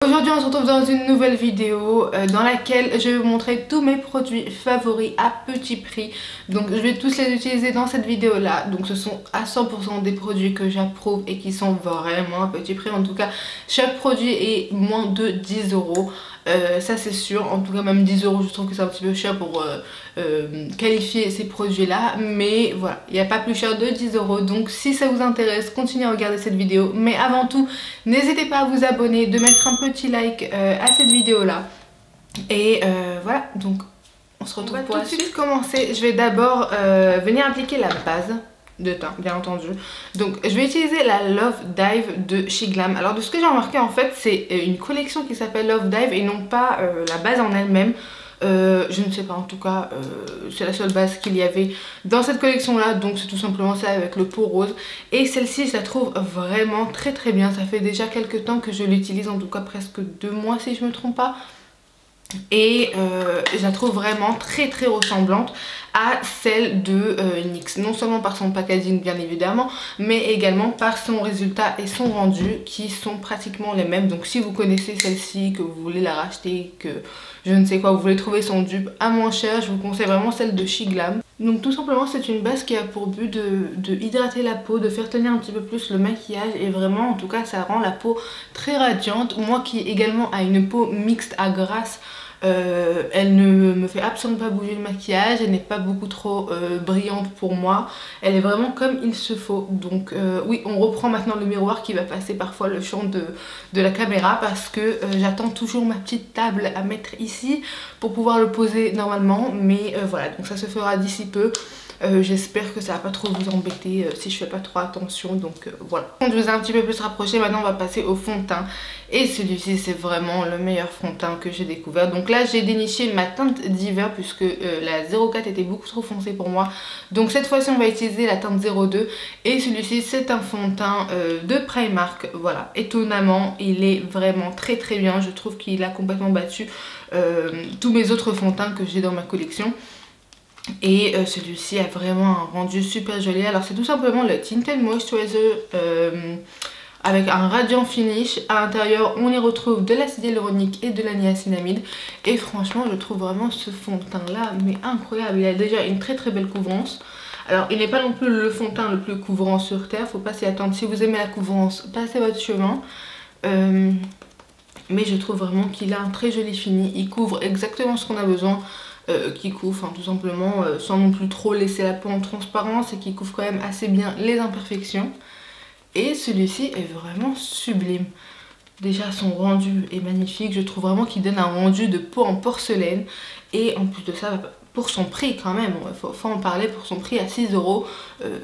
Aujourd'hui on se retrouve dans une nouvelle vidéo dans laquelle je vais vous montrer tous mes produits favoris à petit prix. Donc je vais tous les utiliser dans cette vidéo là. Donc ce sont à 100% des produits que j'approuve et qui sont vraiment à petit prix. En tout cas chaque produit est moins de 10 euros. Ça c'est sûr, en tout cas même 10 euros je trouve que c'est un petit peu cher pour qualifier ces produits là, mais voilà, il n'y a pas plus cher de 10 euros. Donc si ça vous intéresse, continuez à regarder cette vidéo, mais avant tout n'hésitez pas à vous abonner, de mettre un petit like à cette vidéo là, et voilà, donc on se retrouve pour tout de suite commencer. Je vais d'abord venir appliquer la base de teint, bien entendu. Donc je vais utiliser la Love Dive de chez Glam. Alors de ce que j'ai remarqué en fait, c'est une collection qui s'appelle Love Dive et non pas la base en elle-même. Je ne sais pas, en tout cas c'est la seule base qu'il y avait dans cette collection là, donc c'est tout simplement ça avec le pot rose. Et celle-ci je la trouve vraiment très très bien. Ça fait déjà quelques temps que je l'utilise, en tout cas presque 2 mois si je me trompe pas. Et je la trouve vraiment très très ressemblante à celle de NYX, non seulement par son packaging bien évidemment, mais également par son résultat et son rendu qui sont pratiquement les mêmes. Donc si vous connaissez celle-ci, que vous voulez la racheter, que je ne sais quoi, vous voulez trouver son dupe à moins cher, je vous conseille vraiment celle de chez Glam. Donc tout simplement c'est une base qui a pour but de hydrater la peau, de faire tenir un petit peu plus le maquillage, et vraiment en tout cas ça rend la peau très radiante. Moi qui également a une peau mixte à grasse, elle ne me fait absolument pas bouger le maquillage, elle n'est pas beaucoup trop brillante pour moi, elle est vraiment comme il se faut. Donc oui, on reprend maintenant le miroir qui va passer parfois le champ de la caméra, parce que j'attends toujours ma petite table à mettre ici pour pouvoir le poser normalement, mais voilà, donc ça se fera d'ici peu. J'espère que ça va pas trop vous embêter si je fais pas trop attention, donc voilà. Je vous ai un petit peu plus rapproché, maintenant on va passer au fond de teint. Et celui-ci c'est vraiment le meilleur fond de teint que j'ai découvert. Donc là j'ai déniché ma teinte d'hiver puisque la 04 était beaucoup trop foncée pour moi. Donc cette fois-ci on va utiliser la teinte 02. Et celui-ci c'est un fond de teint de Primark. Voilà, étonnamment il est vraiment très très bien. Je trouve qu'il a complètement battu tous mes autres fonds de teint que j'ai dans ma collection. Et celui-ci a vraiment un rendu super joli. Alors c'est tout simplement le Tinted Moisturizer avec un radiant finish. À l'intérieur on y retrouve de l'acide hyaluronique et de la niacinamide. Et franchement je trouve vraiment ce fond de teint là mais incroyable. Il a déjà une très très belle couvrance. Alors il n'est pas non plus le fond de teint le plus couvrant sur terre, faut pas s'y attendre. Si vous aimez la couvrance, passez votre chemin. Mais je trouve vraiment qu'il a un très joli fini. Il couvre exactement ce qu'on a besoin. Qui couvre tout simplement sans non plus trop laisser la peau en transparence, et qui couvre quand même assez bien les imperfections. Et celui-ci est vraiment sublime. Déjà son rendu est magnifique, je trouve vraiment qu'il donne un rendu de peau en porcelaine. Et en plus de ça, pour son prix quand même, faut en parler, pour son prix à 6 euros,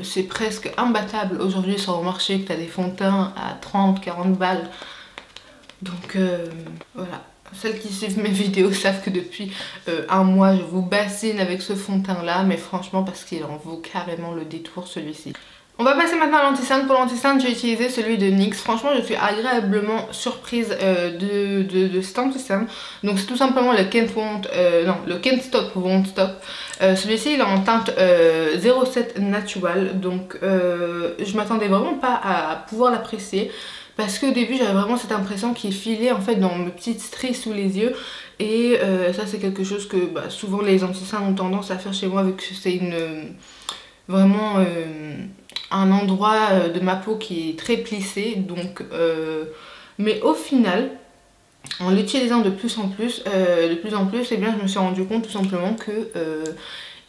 c'est presque imbattable aujourd'hui sur le marché que tu as des fonds de teint à 30-40 balles. Donc voilà. Celles qui suivent mes vidéos savent que depuis un mois je vous bassine avec ce fond de teint là, mais franchement parce qu'il en vaut carrément le détour celui-ci. On va passer maintenant à l'anti-cerne. Pour l'anti-cerne j'ai utilisé celui de NYX. Franchement je suis agréablement surprise de cet anti-cerne. Donc c'est tout simplement le le Can't Stop Won't Stop. Celui-ci il est en teinte 07 Natural. Donc je m'attendais vraiment pas à pouvoir l'apprécier, parce qu'au début j'avais vraiment cette impression qu'il filait en fait dans mes petites stries sous les yeux. Et ça c'est quelque chose que souvent les anti-cernes ont tendance à faire chez moi, vu que c'est vraiment un endroit de ma peau qui est très plissé. Donc mais au final, en l'utilisant de plus en plus, eh bien, je me suis rendu compte tout simplement que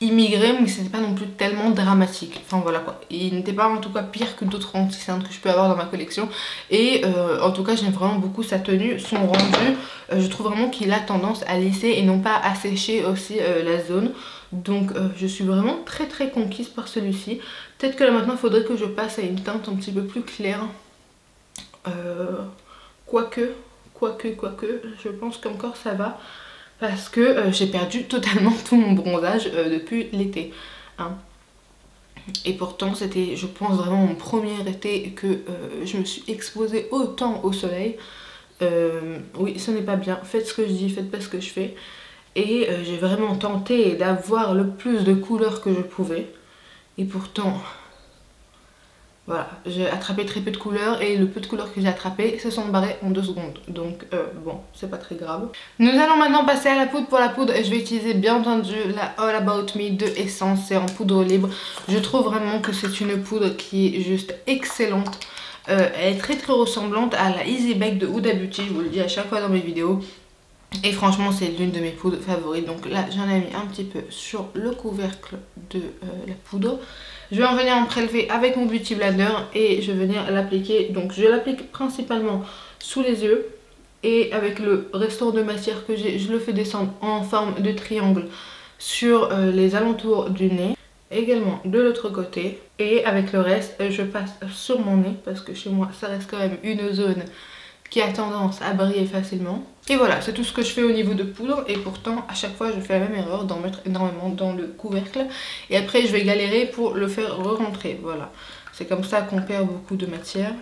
il migrait, mais c'était pas non plus tellement dramatique. Enfin voilà quoi, il n'était pas en tout cas pire que d'autres anti-cernes que je peux avoir dans ma collection. Et en tout cas j'aime vraiment beaucoup sa tenue, son rendu. Je trouve vraiment qu'il a tendance à lisser et non pas à sécher aussi la zone. Donc je suis vraiment très très conquise par celui-ci. Peut-être que là maintenant il faudrait que je passe à une teinte un petit peu plus claire. Quoique, je pense qu'encore ça va. Parce que j'ai perdu totalement tout mon bronzage depuis l'été. Et pourtant c'était, je pense, vraiment mon premier été que je me suis exposée autant au soleil. Oui, ce n'est pas bien. Faites ce que je dis, faites pas ce que je fais. Et j'ai vraiment tenté d'avoir le plus de couleurs que je pouvais. Et pourtant, Voilà, j'ai attrapé très peu de couleurs et le peu de couleurs que j'ai attrapé se sont barrés en 2 secondes. Donc bon, c'est pas très grave. Nous allons maintenant passer à la poudre. Pour la poudre, je vais utiliser bien entendu la All About Me de Essence. C'est en poudre libre. Je trouve vraiment que c'est une poudre qui est juste excellente. Elle est très ressemblante à la Easy Bake de Huda Beauty. Je vous le dis à chaque fois dans mes vidéos. Et franchement, c'est l'une de mes poudres favorites. Donc là, j'en ai mis un petit peu sur le couvercle de la poudre. Je vais en venir en prélever avec mon Beauty Blender et je vais venir l'appliquer. Donc je l'applique principalement sous les yeux. Et avec le restant de matière que j'ai, je le fais descendre en forme de triangle sur les alentours du nez. Également de l'autre côté. Et avec le reste, je passe sur mon nez parce que chez moi, ça reste quand même une zone qui a tendance à briller facilement. Et voilà, c'est tout ce que je fais au niveau de poudre. Et pourtant, à chaque fois, je fais la même erreur d'en mettre énormément dans le couvercle. Et après, je vais galérer pour le faire re-rentrer. Voilà, c'est comme ça qu'on perd beaucoup de matière.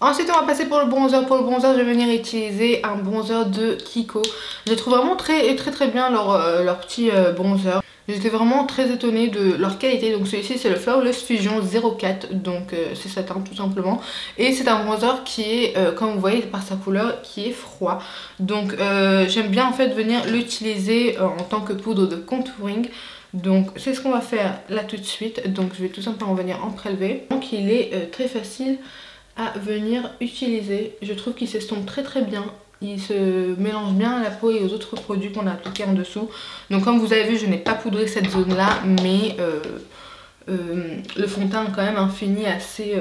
Ensuite, on va passer pour le bronzer. Pour le bronzer, je vais venir utiliser un bronzer de Kiko. Je trouve vraiment très bien leur petit bronzer. J'étais vraiment très étonnée de leur qualité. Donc celui-ci c'est le Flawless Fusion 04. Donc c'est sa teinte tout simplement. Et c'est un bronzer qui est, comme vous voyez par sa couleur, qui est froid. Donc j'aime bien en fait venir l'utiliser en tant que poudre de contouring. Donc c'est ce qu'on va faire là tout de suite. Donc je vais tout simplement venir en prélever. Donc il est très facile à venir utiliser. Je trouve qu'il s'estompe très bien. Il se mélange bien à la peau et aux autres produits qu'on a appliqués en dessous. Donc comme vous avez vu, je n'ai pas poudré cette zone là, mais le fond de teint a quand même un fini assez...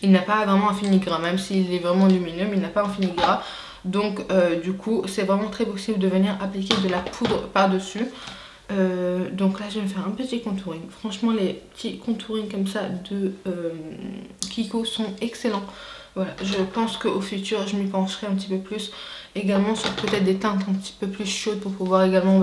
il n'a pas vraiment un fini gras, même s'il est vraiment lumineux, mais il n'a pas un fini gras. Donc du coup, c'est vraiment très possible de venir appliquer de la poudre par-dessus. Donc là je vais me faire un petit contouring. Franchement les petits contourings comme ça de Kiko sont excellents. Voilà, je pense qu'au futur je m'y pencherai un petit peu plus. Également sur peut-être des teintes un petit peu plus chaudes pour pouvoir également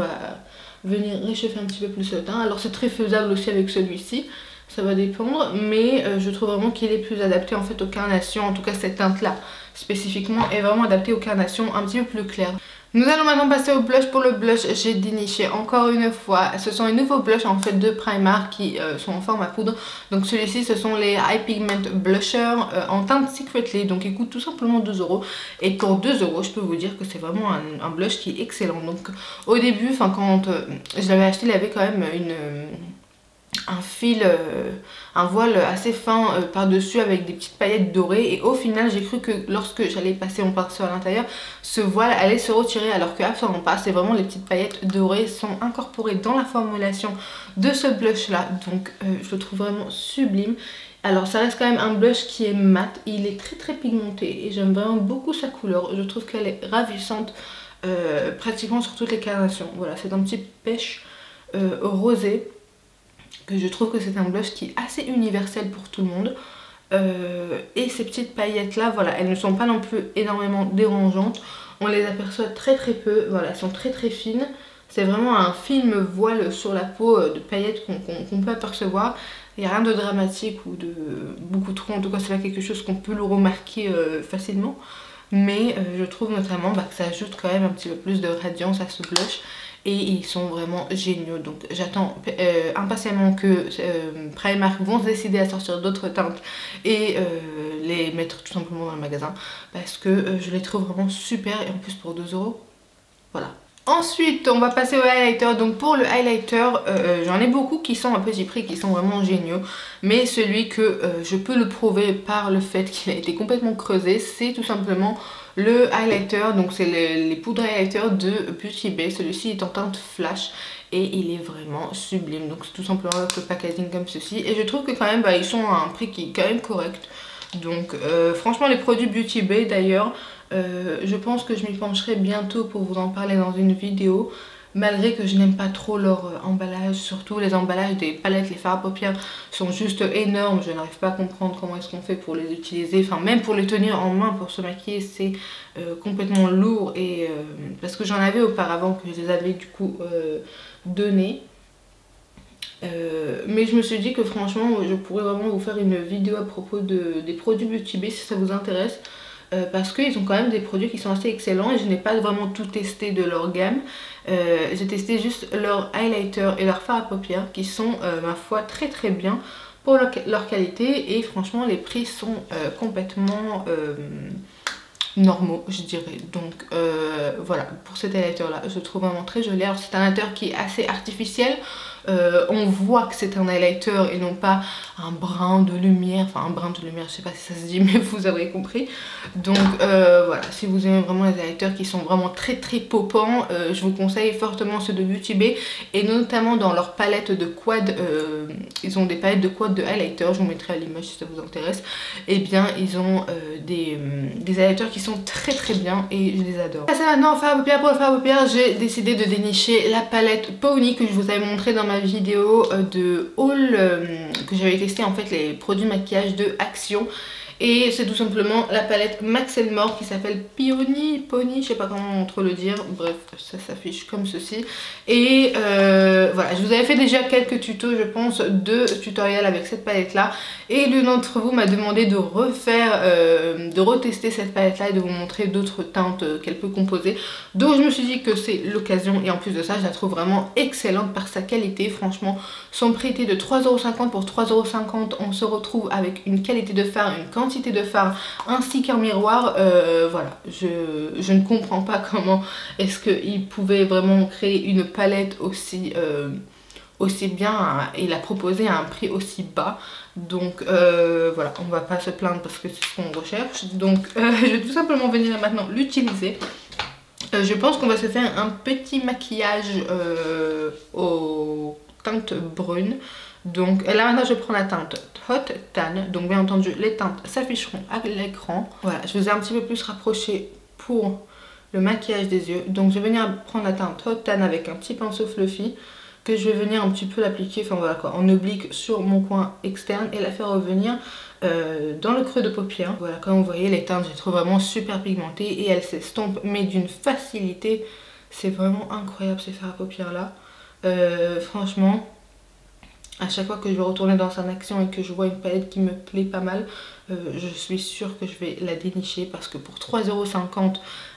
venir réchauffer un petit peu plus le teint. Alors c'est très faisable aussi avec celui-ci, ça va dépendre. Mais je trouve vraiment qu'il est plus adapté en fait aux carnations. En tout cas cette teinte là spécifiquement est vraiment adaptée aux carnations un petit peu plus claires. Nous allons maintenant passer au blush. Pour le blush, j'ai déniché encore une fois. Ce sont les nouveaux blushs en fait de Primark qui sont en forme à poudre. Donc celui-ci, ce sont les High Pigment Blusher en teinte Secretly. Donc ils coûtent tout simplement 2 €. Et pour 2 €, je peux vous dire que c'est vraiment un blush qui est excellent. Donc au début, quand je l'avais acheté, il avait quand même un fil, un voile assez fin par-dessus avec des petites paillettes dorées. Et au final j'ai cru que lorsque j'allais passer mon pinceau à l'intérieur, ce voile allait se retirer, alors que absolument pas. C'est vraiment les petites paillettes dorées sont incorporées dans la formulation de ce blush là. Donc je le trouve vraiment sublime. Alors ça reste quand même un blush qui est mat, il est très pigmenté et j'aime vraiment beaucoup sa couleur. Je trouve qu'elle est ravissante pratiquement sur toutes les carnations. Voilà, c'est un petit pêche rosé. Que je trouve que c'est un blush qui est assez universel pour tout le monde. Et ces petites paillettes là, voilà, elles ne sont pas non plus énormément dérangeantes. On les aperçoit très peu, voilà, elles sont très fines. C'est vraiment un film voile sur la peau de paillettes qu'on peut apercevoir. Il n'y a rien de dramatique ou de beaucoup trop, en tout cas c'est pas quelque chose qu'on peut le remarquer facilement. Mais je trouve notamment que ça ajoute quand même un petit peu plus de radiance à ce blush. Et ils sont vraiment géniaux. Donc j'attends impatiemment que Primark vont se décider à sortir d'autres teintes et les mettre tout simplement dans le magasin. Parce que je les trouve vraiment super. Et en plus pour 2 €, voilà. Ensuite on va passer au highlighter. Donc pour le highlighter j'en ai beaucoup qui sont à petit prix, qui sont vraiment géniaux. Mais celui que je peux le prouver par le fait qu'il a été complètement creusé, c'est tout simplement le highlighter. Donc c'est les poudres highlighter de Beauty Bay. Celui-ci est en teinte flash et il est vraiment sublime. Donc c'est tout simplement avec le packaging comme ceci. Et je trouve que quand même ils sont à un prix qui est quand même correct. Donc franchement les produits Beauty Bay d'ailleurs, je pense que je m'y pencherai bientôt pour vous en parler dans une vidéo. Malgré que je n'aime pas trop leur emballage, surtout les emballages des palettes, les fards à paupières sont juste énormes. Je n'arrive pas à comprendre comment est-ce qu'on fait pour les utiliser. Enfin même pour les tenir en main pour se maquiller c'est complètement lourd. Et parce que j'en avais auparavant que je les avais du coup donnés. Mais je me suis dit que franchement je pourrais vraiment vous faire une vidéo à propos des produits Beauty Bay si ça vous intéresse. Parce qu'ils ont quand même des produits qui sont assez excellents et je n'ai pas vraiment tout testé de leur gamme. J'ai testé juste leur highlighter et leur fard à paupières qui sont ma foi très bien. pour leur qualité et franchement les prix sont complètement normaux je dirais. Donc voilà, pour cet highlighter là je trouve vraiment très joli. Alors c'est un highlighter qui est assez artificiel, on voit que c'est un highlighter et non pas un brin de lumière, enfin un brin de lumière, je sais pas si ça se dit mais vous avez compris. Donc voilà, si vous aimez vraiment les highlighters qui sont vraiment très popants, je vous conseille fortement ceux de Beauty Bay et notamment dans leur palette de quad, ils ont des palettes de quad de highlighter, je vous mettrai à l'image si ça vous intéresse. Et bien ils ont des highlighters qui sont très bien et je les adore. Passez maintenant au fard à paupières. Pour le fard à paupières, j'ai décidé de dénicher la palette Pony que je vous avais montré dans ma vidéo de haul que j'avais testé en fait les produits maquillage de Action. Et c'est tout simplement la palette Max & More qui s'appelle Pony, je sais pas comment trop le dire, bref ça s'affiche comme ceci. Et voilà, je vous avais fait déjà quelques tutos je pense, de tutoriels avec cette palette là. Et l'une d'entre vous m'a demandé de refaire, de retester cette palette là et de vous montrer d'autres teintes qu'elle peut composer. Donc je me suis dit que c'est l'occasion et en plus de ça je la trouve vraiment excellente par sa qualité. Franchement son prix était de 3,50 €, pour 3,50 € on se retrouve avec une qualité de fard, une quantité de fard ainsi qu'un miroir. Voilà, je ne comprends pas comment est-ce qu'il pouvait vraiment créer une palette aussi bien et la proposer à un prix aussi bas. Donc voilà, on va pas se plaindre parce que c'est ce qu'on recherche. Donc je vais tout simplement venir là maintenant l'utiliser. Je pense qu'on va se faire un petit maquillage aux teintes brunes. Donc là maintenant je prends la teinte Hot Tan. Donc bien entendu les teintes s'afficheront à l'écran. Voilà, je vous ai un petit peu plus rapproché pour le maquillage des yeux. Donc je vais venir prendre la teinte Hot Tan avec un petit pinceau fluffy que je vais venir un petit peu l'appliquer, enfin voilà quoi, en oblique sur mon coin externe et la faire revenir dans le creux de paupière. Voilà, comme vous voyez les teintes je les trouve vraiment super pigmentées et elles s'estompent mais d'une facilité. C'est vraiment incroyable ces fards à paupières là. Franchement, à chaque fois que je vais retourner dans un Action et que je vois une palette qui me plaît pas mal, je suis sûre que je vais la dénicher parce que pour 3,50 €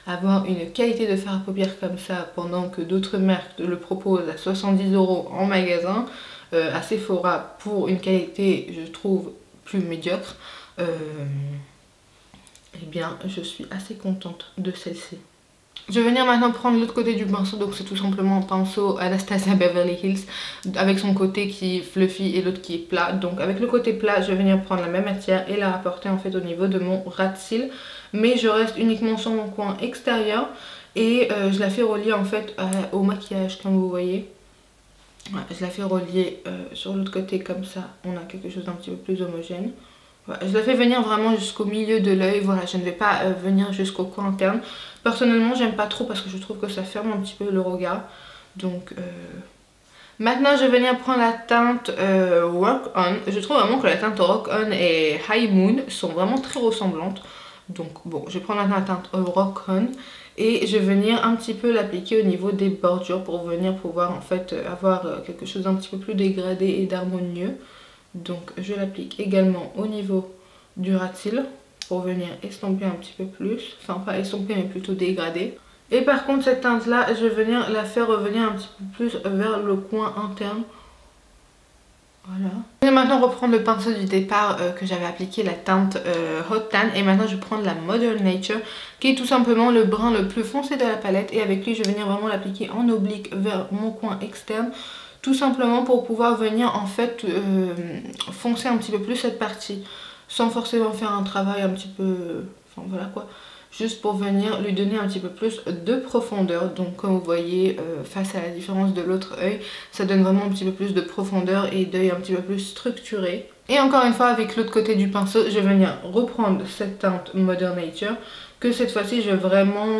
avoir une qualité de fard à paupières comme ça pendant que d'autres marques le proposent à 70 € en magasin, à Sephora pour une qualité je trouve plus médiocre, eh bien je suis assez contente de celle-ci. Je vais venir maintenant prendre l'autre côté du pinceau, donc c'est tout simplement un pinceau Anastasia Beverly Hills avec son côté qui est fluffy et l'autre qui est plat. Donc avec le côté plat je vais venir prendre la même matière et la rapporter en fait au niveau de mon ras de cils, mais je reste uniquement sur mon coin extérieur et je la fais relier en fait au maquillage comme vous voyez. Ouais, je la fais relier sur l'autre côté comme ça, on a quelque chose d'un petit peu plus homogène. Voilà, je la fais venir vraiment jusqu'au milieu de l'œil, voilà, je ne vais pas venir jusqu'au coin interne. Personnellement j'aime pas trop parce que je trouve que ça ferme un petit peu le regard. Donc maintenant je vais venir prendre la teinte Rock On. Je trouve vraiment que la teinte Rock On et High Moon sont vraiment très ressemblantes. Donc bon, je vais prendre maintenant la teinte Rock On et je vais venir un petit peu l'appliquer au niveau des bordures pour venir pouvoir en fait avoir quelque chose d'un petit peu plus dégradé et d'harmonieux. Donc je l'applique également au niveau du ras de cils pour venir estomper un petit peu plus, enfin pas estomper mais plutôt dégrader. Et par contre cette teinte là je vais venir la faire revenir un petit peu plus vers le coin interne. Voilà. Je vais maintenant reprendre le pinceau du départ que j'avais appliqué la teinte Hot Tan et maintenant je vais prendre la Modern Nature qui est tout simplement le brun le plus foncé de la palette et avec lui je vais venir vraiment l'appliquer en oblique vers mon coin externe. Tout simplement pour pouvoir venir en fait foncer un petit peu plus cette partie sans forcément faire un travail un petit peu, enfin voilà quoi, juste pour venir lui donner un petit peu plus de profondeur. Donc comme vous voyez face à la différence de l'autre œil, ça donne vraiment un petit peu plus de profondeur et d'œil un petit peu plus structuré. Et encore une fois avec l'autre côté du pinceau je vais venir reprendre cette teinte Modern Nature que cette fois-ci je vais vraiment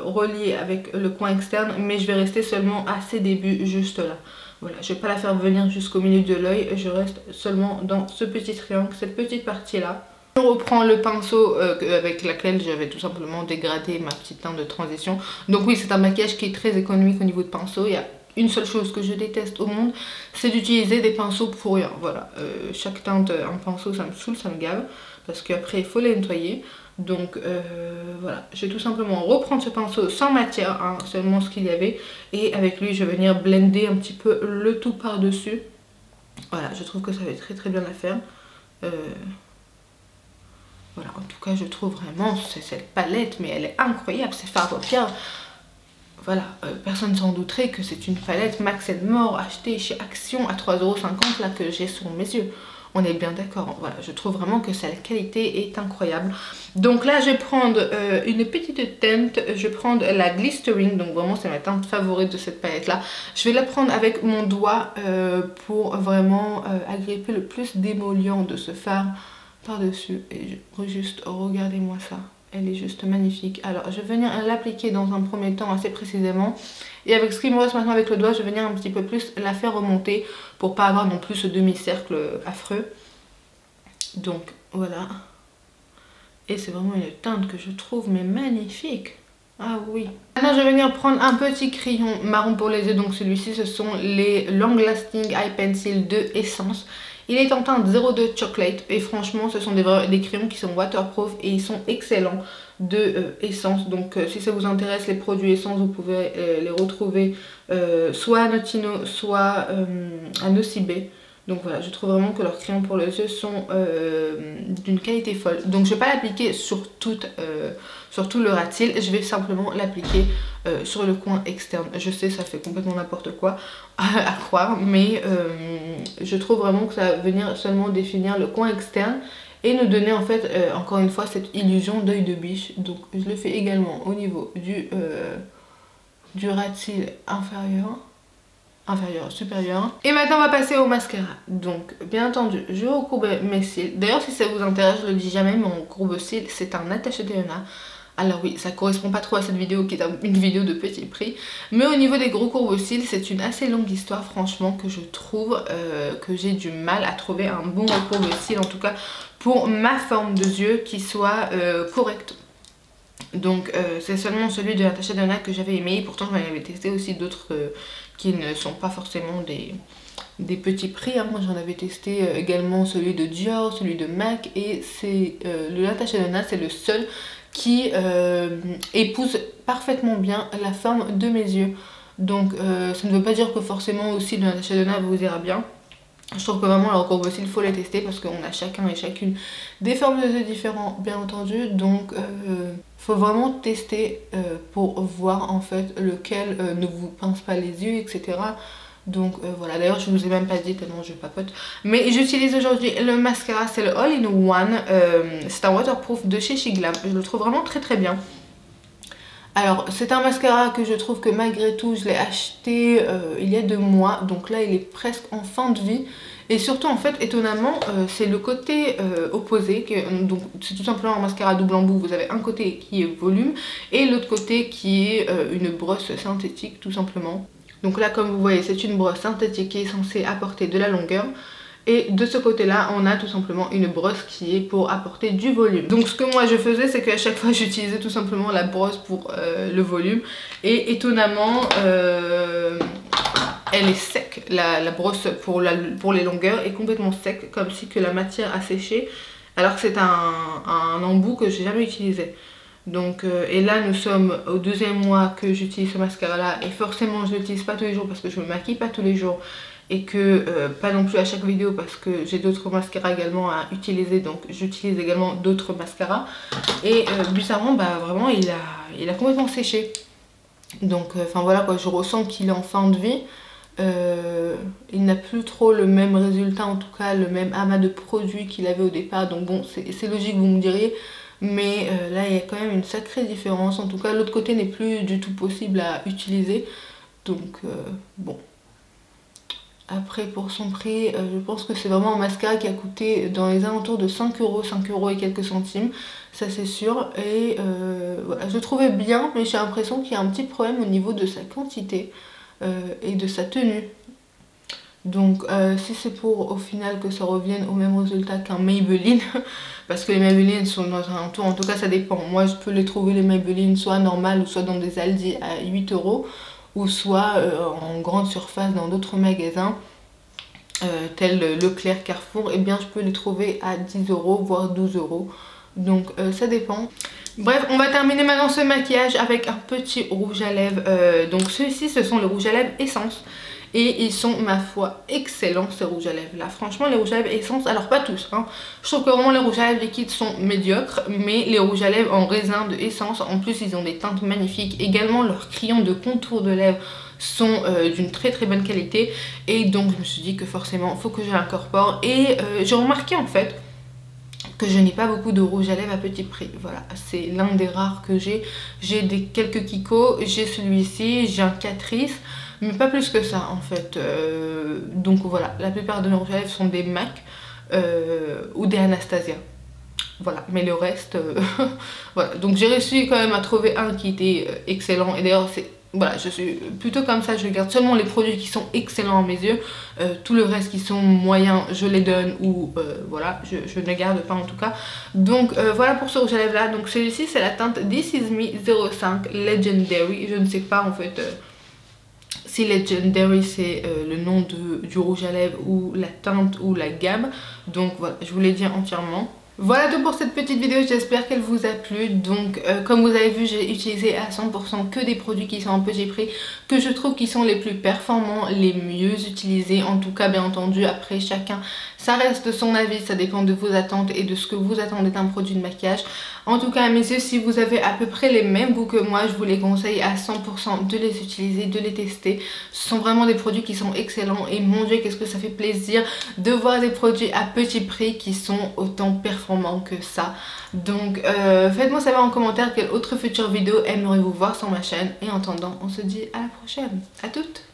relier avec le coin externe, mais je vais rester seulement à ses débuts juste là. Voilà, je vais pas la faire venir jusqu'au milieu de l'œil, je reste seulement dans ce petit triangle, cette petite partie là. Je reprends le pinceau avec lequel j'avais tout simplement dégradé ma petite teinte de transition. Donc oui, c'est un maquillage qui est très économique au niveau de pinceau. Il y a une seule chose que je déteste au monde, c'est d'utiliser des pinceaux pour rien. Voilà, chaque teinte en pinceau ça me saoule, ça me gave, parce qu'après il faut les nettoyer. Donc voilà, je vais tout simplement reprendre ce pinceau sans matière, hein, seulement ce qu'il y avait. Et avec lui je vais venir blender un petit peu le tout par dessus. Voilà, je trouve que ça fait très très bien l'affaire. Voilà, en tout cas je trouve vraiment cette palette, mais elle est incroyable, c'est fard à paupières. Voilà, personne s'en douterait que c'est une palette Max More achetée chez Action à 3,50 € là que j'ai sous mes yeux. On est bien d'accord, voilà, je trouve vraiment que sa qualité est incroyable. Donc là je vais prendre une petite teinte, je vais prendre la Glistering, donc vraiment c'est ma teinte favorite de cette palette là. Je vais la prendre avec mon doigt pour vraiment agripper le plus d'émollient de ce fard par-dessus. Et juste regardez-moi ça. Elle est juste magnifique. Alors je vais venir l'appliquer dans un premier temps assez précisément. Et avec ce qui me reste maintenant avec le doigt, je vais venir un petit peu plus la faire remonter pour pas avoir non plus ce demi-cercle affreux. Donc voilà. Et c'est vraiment une teinte que je trouve mais magnifique. Ah oui. Maintenant je vais venir prendre un petit crayon marron pour les yeux. Donc celui-ci ce sont les Long Lasting Eye Pencil de Essence. Il est en teinte 02 Chocolate et franchement ce sont des crayons qui sont waterproof et ils sont excellents de Essence. Donc si ça vous intéresse les produits Essence, vous pouvez les retrouver soit à Notino, soit à Nocibé. Donc voilà, je trouve vraiment que leurs crayons pour les yeux sont d'une qualité folle. Donc je ne vais pas l'appliquer sur tout le ras de cils, je vais simplement l'appliquer sur le coin externe. Je sais, ça fait complètement n'importe quoi à croire, mais je trouve vraiment que ça va venir seulement définir le coin externe et nous donner en fait, encore une fois, cette illusion d'œil de biche. Donc je le fais également au niveau du ras de cils inférieur, supérieur. Et maintenant on va passer au mascara. Donc bien entendu je recourbe mes cils. D'ailleurs si ça vous intéresse, je le dis jamais, mon courbe-cils c'est un Natasha Denona. Alors oui, ça correspond pas trop à cette vidéo qui est une vidéo de petit prix. Mais au niveau des gros courbe-cils, c'est une assez longue histoire franchement que je trouve que j'ai du mal à trouver un bon courbe-cils, en tout cas pour ma forme de yeux qui soit correcte. Donc c'est seulement celui de Natasha Denona que j'avais aimé. Pourtant j'en avais testé aussi d'autres qui ne sont pas forcément des petits prix. Moi j'en avais testé également celui de Dior, celui de MAC. Et c'est le Natasha Denona, c'est le seul qui épouse parfaitement bien la forme de mes yeux. Donc ça ne veut pas dire que forcément aussi le Natasha Denona vous ira bien. Je trouve que vraiment leur courbe-cils, il faut les tester parce qu'on a chacun et chacune des formes de yeux différents bien entendu. Donc faut vraiment tester pour voir en fait lequel ne vous pince pas les yeux, etc. Donc voilà, d'ailleurs je vous ai même pas dit tellement je papote. Mais j'utilise aujourd'hui le mascara, c'est le All in One. C'est un waterproof de chez Shiglam. Je le trouve vraiment très très bien. Alors c'est un mascara que je trouve que malgré tout je l'ai acheté il y a 2 mois. Donc là il est presque en fin de vie. Et surtout en fait étonnamment c'est le côté opposé. Donc c'est tout simplement un mascara double embout. Vous avez un côté qui est volume et l'autre côté qui est une brosse synthétique tout simplement. Donc là comme vous voyez c'est une brosse synthétique qui est censée apporter de la longueur. Et de ce côté là on a tout simplement une brosse qui est pour apporter du volume. Donc ce que moi je faisais c'est qu'à chaque fois j'utilisais tout simplement la brosse pour le volume. Et étonnamment elle est sec, la brosse pour les longueurs est complètement sec, comme si que la matière a séché. Alors que c'est un embout que j'ai jamais utilisé. Donc et là nous sommes au 2e mois que j'utilise ce mascara là. Et forcément je l'utilise pas tous les jours parce que je me maquille pas tous les jours. Et que pas non plus à chaque vidéo parce que j'ai d'autres mascaras également à utiliser. Donc j'utilise également d'autres mascaras. Et bizarrement bah vraiment il a complètement séché. Donc enfin voilà quoi, je ressens qu'il est en fin de vie. Il n'a plus trop le même résultat, en tout cas le même amas de produits qu'il avait au départ. Donc bon c'est logique vous me diriez. Mais là il y a quand même une sacrée différence. En tout cas l'autre côté n'est plus du tout possible à utiliser. Donc bon. Après pour son prix, je pense que c'est vraiment un mascara qui a coûté dans les alentours de 5 €, 5 € et quelques centimes, ça c'est sûr. Et voilà, je le trouvais bien, mais j'ai l'impression qu'il y a un petit problème au niveau de sa quantité et de sa tenue. Donc si c'est pour au final que ça revienne au même résultat qu'un Maybelline, parce que les Maybelline sont dans un alentour, en tout cas ça dépend. Moi je peux les trouver les Maybelline soit normales ou soit dans des Aldi à 8 €. Ou soit en grande surface dans d'autres magasins tels Leclerc, Carrefour, et bien je peux les trouver à 10 € voire 12 €. Donc ça dépend. Bref, on va terminer maintenant ce maquillage avec un petit rouge à lèvres. Donc ceux-ci ce sont les rouges à lèvres Essence. et ils sont ma foi excellents ces rouges à lèvres là. Franchement les rouges à lèvres essence, alors pas tous hein, je trouve que vraiment les rouges à lèvres liquides sont médiocres, mais les rouges à lèvres en raisin de Essence, en plus ils ont des teintes magnifiques, également leurs crayons de contour de lèvres sont d'une très bonne qualité, et donc je me suis dit que forcément il faut que je l'incorpore. Et j'ai remarqué en fait que je n'ai pas beaucoup de rouge à lèvres à petit prix. Voilà, c'est l'un des rares que j'ai. J'ai quelques Kiko, j'ai celui-ci, j'ai un Catrice, mais pas plus que ça en fait. Donc voilà, la plupart de mes rouges à lèvres sont des MAC ou des Anastasia. Voilà, mais le reste, voilà. Donc j'ai réussi quand même à trouver un qui était excellent, et d'ailleurs c'est... Voilà, je suis plutôt comme ça, je garde seulement les produits qui sont excellents à mes yeux. Tout le reste qui sont moyens, je les donne, ou voilà, je ne garde pas en tout cas. Donc voilà pour ce rouge à lèvres là. Donc celui-ci c'est la teinte This Is Me 05 Legendary. Je ne sais pas en fait si Legendary c'est le nom du rouge à lèvres ou la teinte ou la gamme. Donc voilà, je vous l'ai dit entièrement. Voilà tout pour cette petite vidéo, j'espère qu'elle vous a plu. Donc comme vous avez vu, j'ai utilisé à 100% que des produits qui sont en petit prix, que je trouve qui sont les plus performants, les mieux utilisés. En tout cas bien entendu, après chacun ça reste son avis, ça dépend de vos attentes et de ce que vous attendez d'un produit de maquillage. En tout cas à mes yeux, si vous avez à peu près les mêmes goûts que moi, je vous les conseille à 100% de les utiliser, de les tester. Ce sont vraiment des produits qui sont excellents, et mon dieu qu'est-ce que ça fait plaisir de voir des produits à petit prix qui sont autant performants que ça. Donc faites-moi savoir en commentaire quelle autre future vidéo aimeriez-vous voir sur ma chaîne, et en attendant on se dit à la prochaine. À toutes.